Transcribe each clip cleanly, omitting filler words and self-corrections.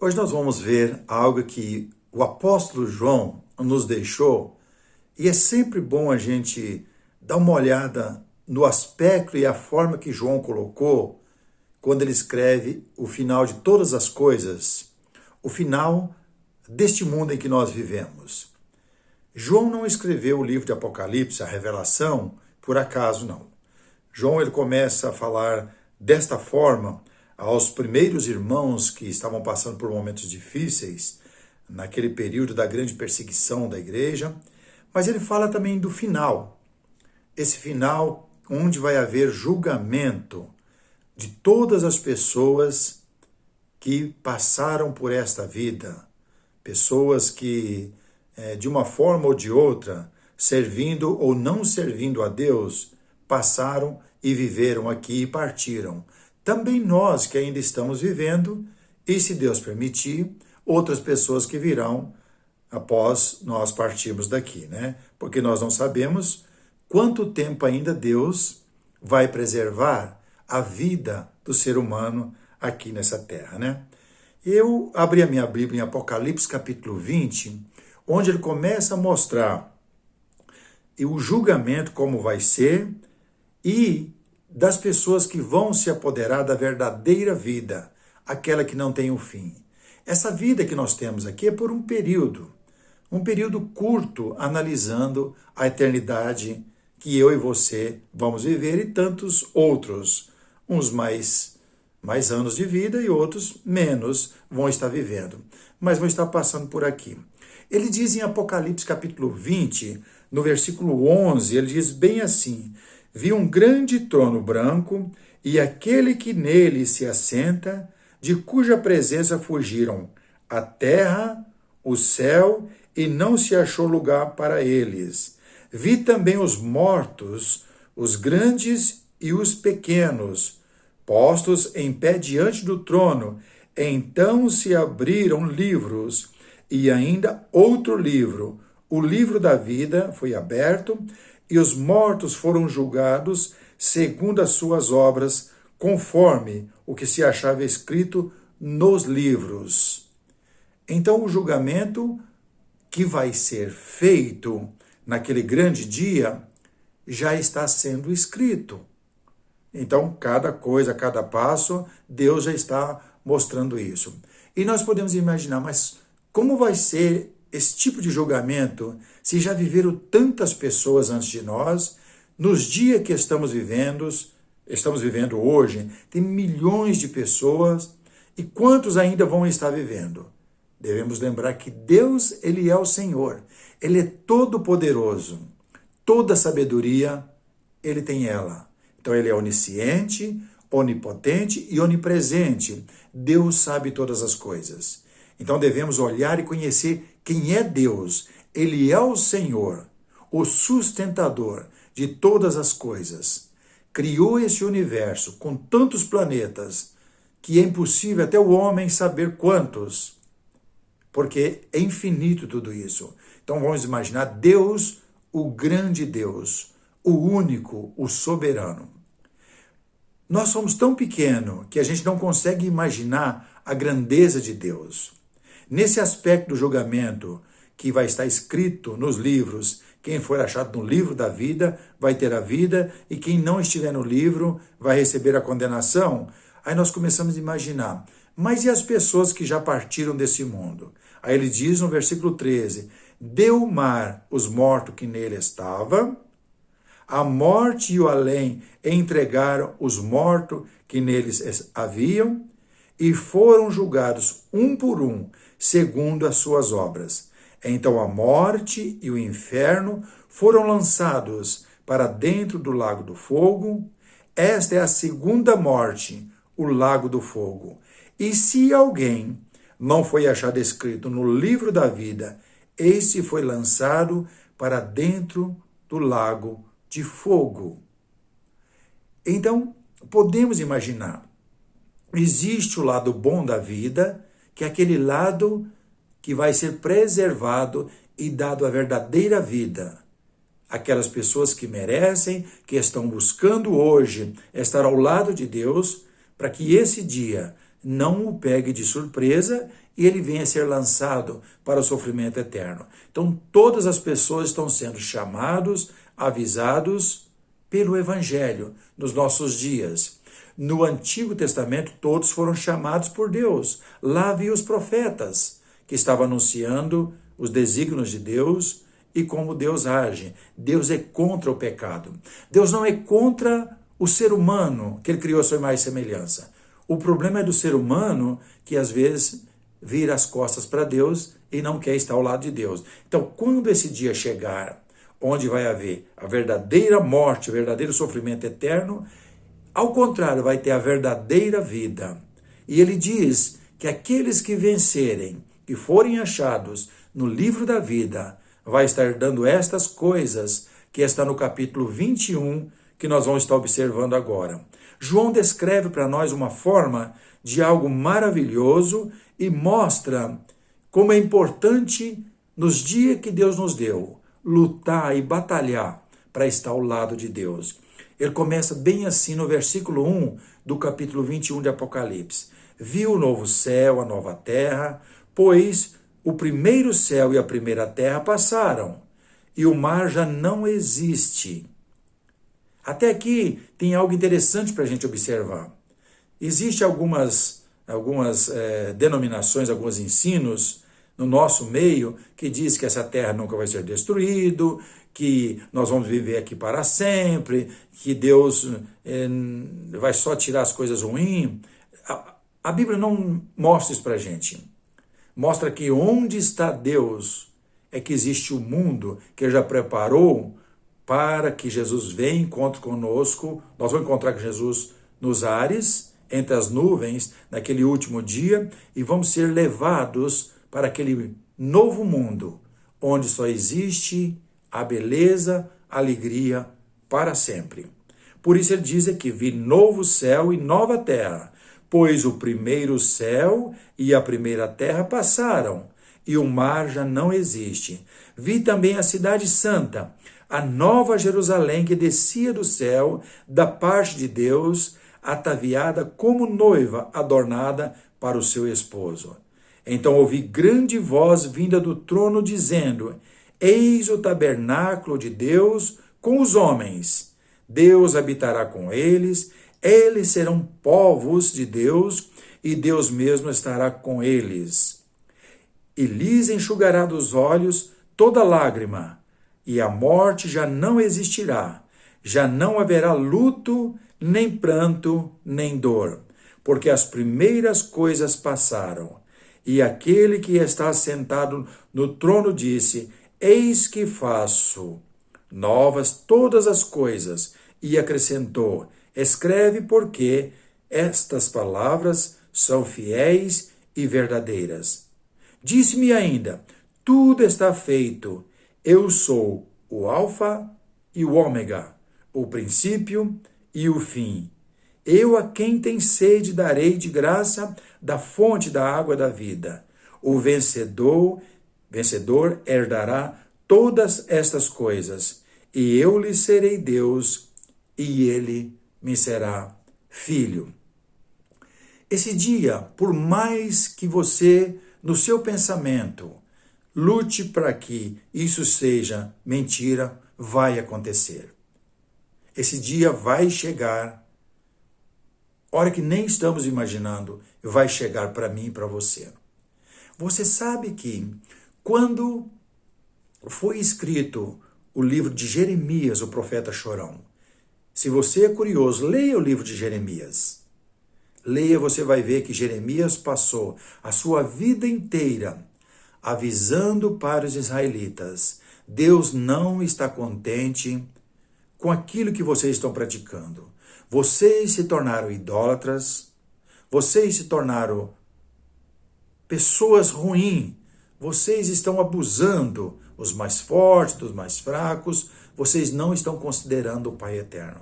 Hoje nós vamos ver algo que o apóstolo João nos deixou, e é sempre bom a gente dar uma olhada no aspecto e a forma que João colocou quando ele escreve o final de todas as coisas, o final deste mundo em que nós vivemos. João não escreveu o livro de Apocalipse, a Revelação, por acaso não. João ele começa a falar desta forma aos primeiros irmãos que estavam passando por momentos difíceis, naquele período da grande perseguição da igreja, mas ele fala também do final. Esse final onde vai haver julgamento de todas as pessoas que passaram por esta vida, pessoas que, de uma forma ou de outra, servindo ou não servindo a Deus, passaram e viveram aqui e partiram. Também nós que ainda estamos vivendo, e se Deus permitir, outras pessoas que virão após nós partirmos daqui, né? Porque nós não sabemos quanto tempo ainda Deus vai preservar a vida do ser humano aqui nessa terra, né? Eu abri a minha Bíblia em Apocalipse capítulo 20, onde ele começa a mostrar o julgamento como vai ser e das pessoas que vão se apoderar da verdadeira vida, aquela que não tem um fim. Essa vida que nós temos aqui é por um período curto, analisando a eternidade que eu e você vamos viver e tantos outros, uns mais anos de vida e outros menos vão estar vivendo, mas vão estar passando por aqui. Ele diz em Apocalipse capítulo 20, no versículo 11, ele diz bem assim: vi um grande trono branco e aquele que nele se assenta, de cuja presença fugiram a terra, o céu, e não se achou lugar para eles. Vi também os mortos, os grandes e os pequenos, postos em pé diante do trono. Então se abriram livros, e ainda outro livro, o livro da vida, foi aberto, e os mortos foram julgados segundo as suas obras, conforme o que se achava escrito nos livros. Então o julgamento que vai ser feito naquele grande dia já está sendo escrito. Então, cada coisa, cada passo, Deus já está mostrando isso. E nós podemos imaginar, mas como vai ser esse tipo de julgamento se já viveram tantas pessoas antes de nós, nos dias que estamos vivendo hoje, tem milhões de pessoas, e quantos ainda vão estar vivendo? Devemos lembrar que Deus, Ele é o Senhor, Ele é todo-poderoso, toda sabedoria, Ele tem ela. Então Ele é onisciente, onipotente e onipresente. Deus sabe todas as coisas. Então devemos olhar e conhecer quem é Deus. Ele é o Senhor, o sustentador de todas as coisas. Criou esse universo com tantos planetas que é impossível até o homem saber quantos, porque é infinito tudo isso. Então vamos imaginar Deus, o grande Deus, o único, o soberano. Nós somos tão pequenos que a gente não consegue imaginar a grandeza de Deus. Nesse aspecto do julgamento, que vai estar escrito nos livros, quem for achado no livro da vida vai ter a vida, e quem não estiver no livro vai receber a condenação. Aí nós começamos a imaginar, mas e as pessoas que já partiram desse mundo? Aí ele diz no versículo 13, deu o mar os mortos que nele estavam, a morte e o além entregaram os mortos que neles haviam, e foram julgados um por um, segundo as suas obras. Então a morte e o inferno foram lançados para dentro do lago do fogo. Esta é a segunda morte, o lago do fogo. E se alguém não foi achado escrito no livro da vida, esse foi lançado para dentro do lago de fogo. Então, podemos imaginar, existe o lado bom da vida, que é aquele lado que vai ser preservado e dado a verdadeira vida. Aquelas pessoas que merecem, que estão buscando hoje estar ao lado de Deus, para que esse dia não o pegue de surpresa e ele venha a ser lançado para o sofrimento eterno. Então, todas as pessoas estão sendo chamados, avisados pelo Evangelho nos nossos dias. No Antigo Testamento, todos foram chamados por Deus. Lá havia os profetas, que estavam anunciando os desígnios de Deus e como Deus age. Deus é contra o pecado. Deus não é contra o ser humano, que ele criou a sua imagem e semelhança. O problema é do ser humano, que às vezes vira as costas para Deus e não quer estar ao lado de Deus. Então, quando esse dia chegar, onde vai haver a verdadeira morte, o verdadeiro sofrimento eterno, ao contrário, vai ter a verdadeira vida. E ele diz que aqueles que vencerem, que forem achados no livro da vida, vai estar dando estas coisas, que está no capítulo 21, que nós vamos estar observando agora. João descreve para nós uma forma de algo maravilhoso e mostra como é importante, nos dias que Deus nos deu, lutar e batalhar para estar ao lado de Deus. Ele começa bem assim no versículo 1 do capítulo 21 de Apocalipse. Viu o novo céu, a nova terra, pois o primeiro céu e a primeira terra passaram, e o mar já não existe. Até aqui tem algo interessante para a gente observar. Existem algumas denominações, alguns ensinos no nosso meio que diz que essa terra nunca vai ser destruída, que nós vamos viver aqui para sempre, que Deus vai só tirar as coisas ruins. A Bíblia não mostra isso para a gente. Mostra que onde está Deus é que existe o mundo que Ele já preparou para que Jesus venha e encontre conosco. Nós vamos encontrar com Jesus nos ares, entre as nuvens, naquele último dia, e vamos ser levados para aquele novo mundo, onde só existe a beleza, a alegria para sempre. Por isso ele diz aqui, vi novo céu e nova terra, pois o primeiro céu e a primeira terra passaram, e o mar já não existe. Vi também a cidade santa, a nova Jerusalém que descia do céu, da parte de Deus, ataviada como noiva adornada para o seu esposo. Então ouvi grande voz vinda do trono dizendo, eis o tabernáculo de Deus com os homens. Deus habitará com eles, eles serão povos de Deus, e Deus mesmo estará com eles. E lhes enxugará dos olhos toda lágrima, e a morte já não existirá, já não haverá luto, nem pranto, nem dor, porque as primeiras coisas passaram. E aquele que está sentado no trono disse, eis que faço novas todas as coisas, e acrescentou, escreve porque estas palavras são fiéis e verdadeiras. Disse-me ainda, tudo está feito, eu sou o Alfa e o Ômega, o princípio e o fim. Eu a quem tem sede darei de graça da fonte da água da vida. O vencedor herdará todas estas coisas, e eu lhe serei Deus, e ele me será filho. Esse dia, por mais que você, no seu pensamento, lute para que isso seja mentira, vai acontecer. Esse dia vai chegar, hora que nem estamos imaginando, vai chegar para mim e para você. Você sabe que quando foi escrito o livro de Jeremias, o profeta chorão, se você é curioso, leia o livro de Jeremias. Leia, você vai ver que Jeremias passou a sua vida inteira avisando para os israelitas, Deus não está contente com aquilo que vocês estão praticando. Vocês se tornaram idólatras, vocês se tornaram pessoas ruins, vocês estão abusando os mais fortes, dos mais fracos, vocês não estão considerando o Pai Eterno.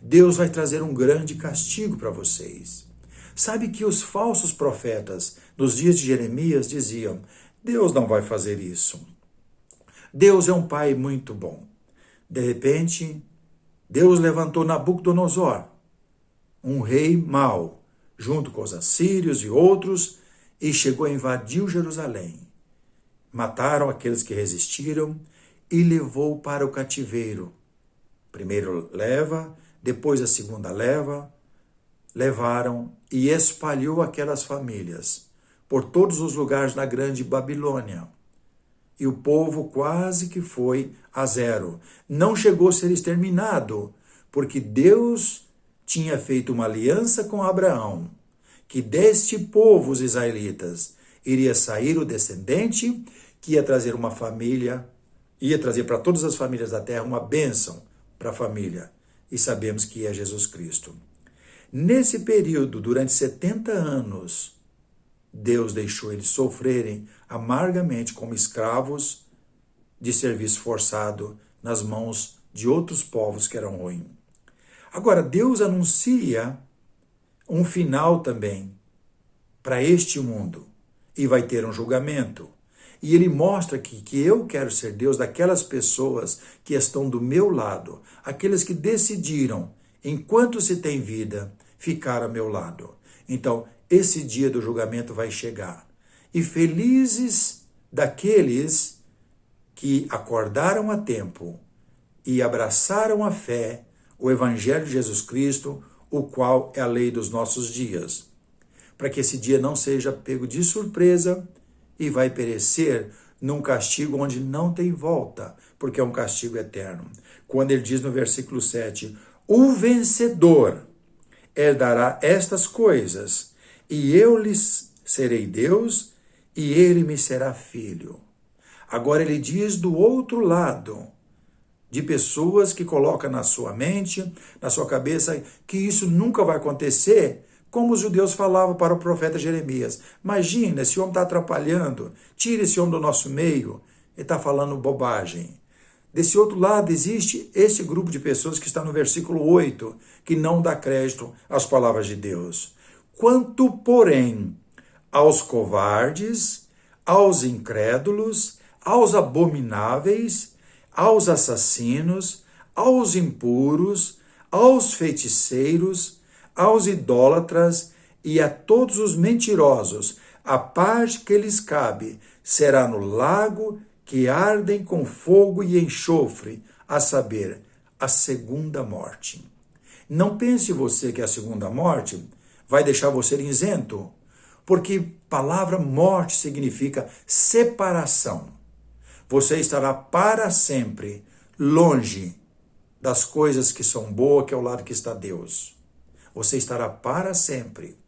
Deus vai trazer um grande castigo para vocês. Sabe que os falsos profetas, nos dias de Jeremias, diziam, Deus não vai fazer isso. Deus é um Pai muito bom. De repente, Deus levantou Nabucodonosor, um rei mau, junto com os assírios e outros, e chegou a invadir Jerusalém. Mataram aqueles que resistiram e levou para o cativeiro. Primeiro leva, depois a segunda leva, levaram e espalhou aquelas famílias por todos os lugares na grande Babilônia. E o povo quase que foi a zero. Não chegou a ser exterminado, porque Deus tinha feito uma aliança com Abraão, que deste povo, os israelitas, iria sair o descendente, que ia trazer uma família, ia trazer para todas as famílias da terra uma bênção para a família. E sabemos que é Jesus Cristo. Nesse período, durante 70 anos, Deus deixou eles sofrerem amargamente como escravos de serviço forçado nas mãos de outros povos que eram ruins. Agora, Deus anuncia um final também para este mundo e vai ter um julgamento. E ele mostra que eu quero ser Deus daquelas pessoas que estão do meu lado, aqueles que decidiram, enquanto se tem vida, ficar a meu lado. Então, esse dia do julgamento vai chegar. E felizes daqueles que acordaram a tempo e abraçaram a fé, o Evangelho de Jesus Cristo, o qual é a lei dos nossos dias. Para que esse dia não seja pego de surpresa e vai perecer num castigo onde não tem volta, porque é um castigo eterno. Quando ele diz no versículo 7, o vencedor herdará estas coisas, e eu lhes serei Deus, e ele me será filho. Agora ele diz do outro lado, de pessoas que colocam na sua mente, na sua cabeça, que isso nunca vai acontecer, como os judeus falavam para o profeta Jeremias. Imagina, esse homem está atrapalhando, tira esse homem do nosso meio, ele está falando bobagem. Desse outro lado existe esse grupo de pessoas que está no versículo 8, que não dá crédito às palavras de Deus. Quanto, porém, aos covardes, aos incrédulos, aos abomináveis, aos assassinos, aos impuros, aos feiticeiros, aos idólatras e a todos os mentirosos, a parte que lhes cabe será no lago que ardem com fogo e enxofre, a saber, a segunda morte. Não pense você que a segunda morte vai deixar você isento, porque palavra morte significa separação. Você estará para sempre longe das coisas que são boas, que é o lado que está Deus. Você estará para sempre.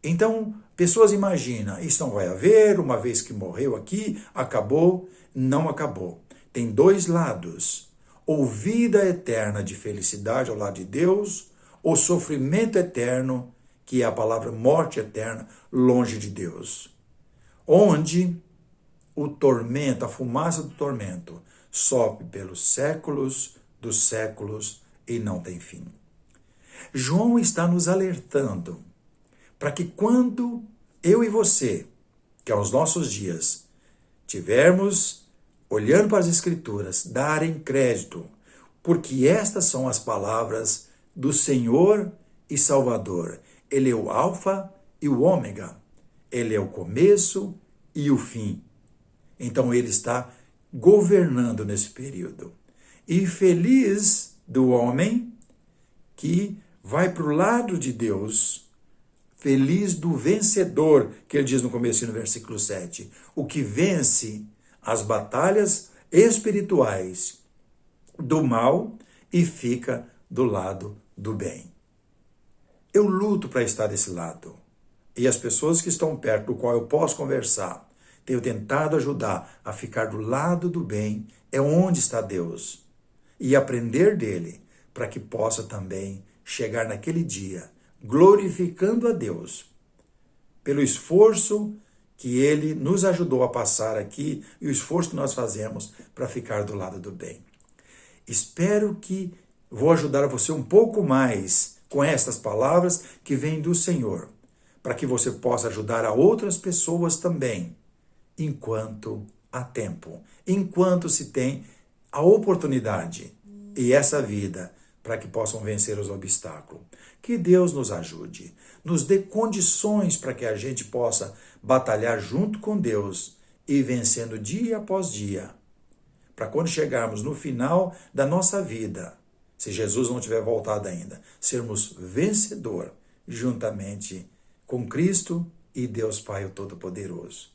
Então, pessoas imaginam, isso não vai haver, uma vez que morreu aqui, acabou. Não acabou. Tem dois lados. Ou vida eterna de felicidade ao lado de Deus, ou sofrimento eterno, que é a palavra morte eterna, longe de Deus. Onde o tormento, a fumaça do tormento, sobe pelos séculos dos séculos e não tem fim. João está nos alertando para que quando eu e você, que aos nossos dias, tivermos, olhando para as Escrituras, darem crédito, porque estas são as palavras do Senhor e Salvador. Ele é o Alfa e o Ômega. Ele é o começo e o fim. Então ele está governando nesse período. E feliz do homem que vai para o lado de Deus, feliz do vencedor, que ele diz no começo no versículo 7, o que vence as batalhas espirituais do mal e fica do lado do bem. Eu luto para estar desse lado. E as pessoas que estão perto, do qual eu posso conversar, tenho tentado ajudar a ficar do lado do bem, é onde está Deus. E aprender dele, para que possa também chegar naquele dia, glorificando a Deus, pelo esforço que ele nos ajudou a passar aqui e o esforço que nós fazemos para ficar do lado do bem. Espero que vou ajudar você um pouco mais com estas palavras que vêm do Senhor, para que você possa ajudar a outras pessoas também, enquanto há tempo, enquanto se tem a oportunidade e essa vida para que possam vencer os obstáculos. Que Deus nos ajude, nos dê condições para que a gente possa batalhar junto com Deus e vencendo dia após dia, para quando chegarmos no final da nossa vida, se Jesus não tiver voltado ainda, sermos vencedor juntamente com Cristo e Deus Pai o Todo-Poderoso.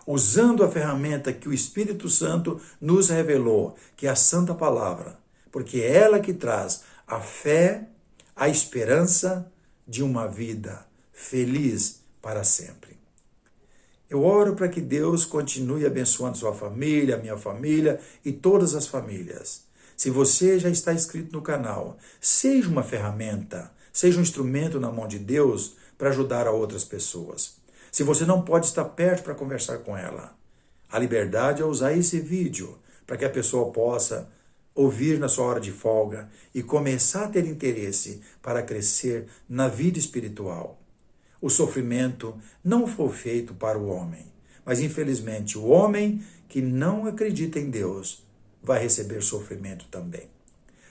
Usando a ferramenta que o Espírito Santo nos revelou, que é a Santa Palavra, porque é ela que traz a fé, a esperança de uma vida feliz para sempre. Eu oro para que Deus continue abençoando sua família, a minha família e todas as famílias. Se você já está inscrito no canal, seja uma ferramenta, seja um instrumento na mão de Deus para ajudar a outras pessoas. Se você não pode estar perto para conversar com ela, a liberdade é usar esse vídeo para que a pessoa possa ouvir na sua hora de folga e começar a ter interesse para crescer na vida espiritual. O sofrimento não foi feito para o homem, mas infelizmente o homem que não acredita em Deus vai receber sofrimento também.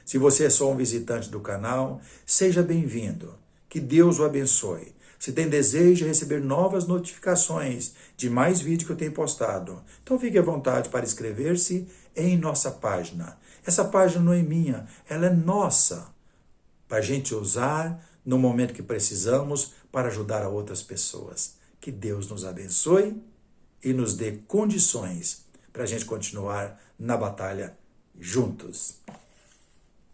Se você é só um visitante do canal, seja bem-vindo. Que Deus o abençoe. Se tem desejo de receber novas notificações de mais vídeos que eu tenho postado, então fique à vontade para inscrever-se em nossa página. Essa página não é minha, ela é nossa, para a gente usar no momento que precisamos para ajudar a outras pessoas. Que Deus nos abençoe e nos dê condições para a gente continuar na batalha juntos.